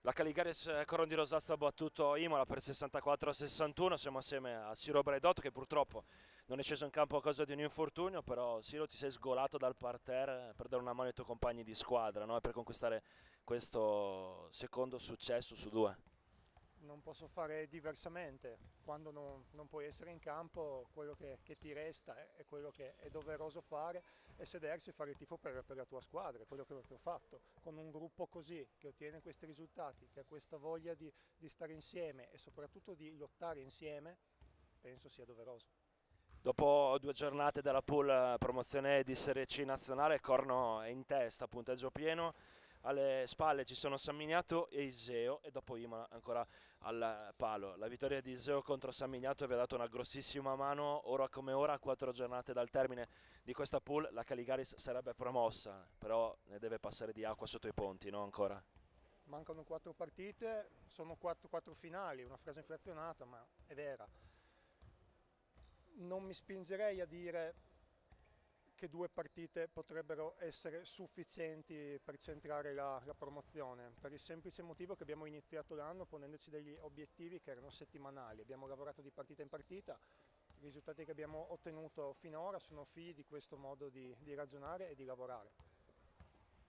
La Caligaris Coron di Rosazzo ha battuto Imola per 64-61, siamo assieme a Siro Braidotto che purtroppo non è sceso in campo a causa di un infortunio, però Siro ti sei sgolato dal parterre per dare una mano ai tuoi compagni di squadra, no? E per conquistare questo secondo successo su due. Non posso fare diversamente. Quando non puoi essere in campo, quello che ti resta è quello che è doveroso fare, è sedersi e fare il tifo per la tua squadra, è quello che ho fatto. Con un gruppo così, che ottiene questi risultati, che ha questa voglia di stare insieme e soprattutto di lottare insieme, penso sia doveroso. Dopo 2 giornate della pool promozione di Serie C nazionale, Corno è in testa, punteggio pieno, alle spalle ci sono San Miniato e Iseo e dopo Imola ancora al palo. La vittoria di Iseo contro San Miniato vi ha dato una grossissima mano, ora come ora, a 4 giornate dal termine di questa pool, la Caligaris sarebbe promossa, però ne deve passare di acqua sotto i ponti, no ancora? Mancano 4 partite, sono quattro finali, una frase inflazionata ma è vera. Non mi spingerei a dire che 2 partite potrebbero essere sufficienti per centrare la promozione, per il semplice motivo che abbiamo iniziato l'anno ponendoci degli obiettivi che erano settimanali, abbiamo lavorato di partita in partita, i risultati che abbiamo ottenuto finora sono figli di questo modo di ragionare e di lavorare.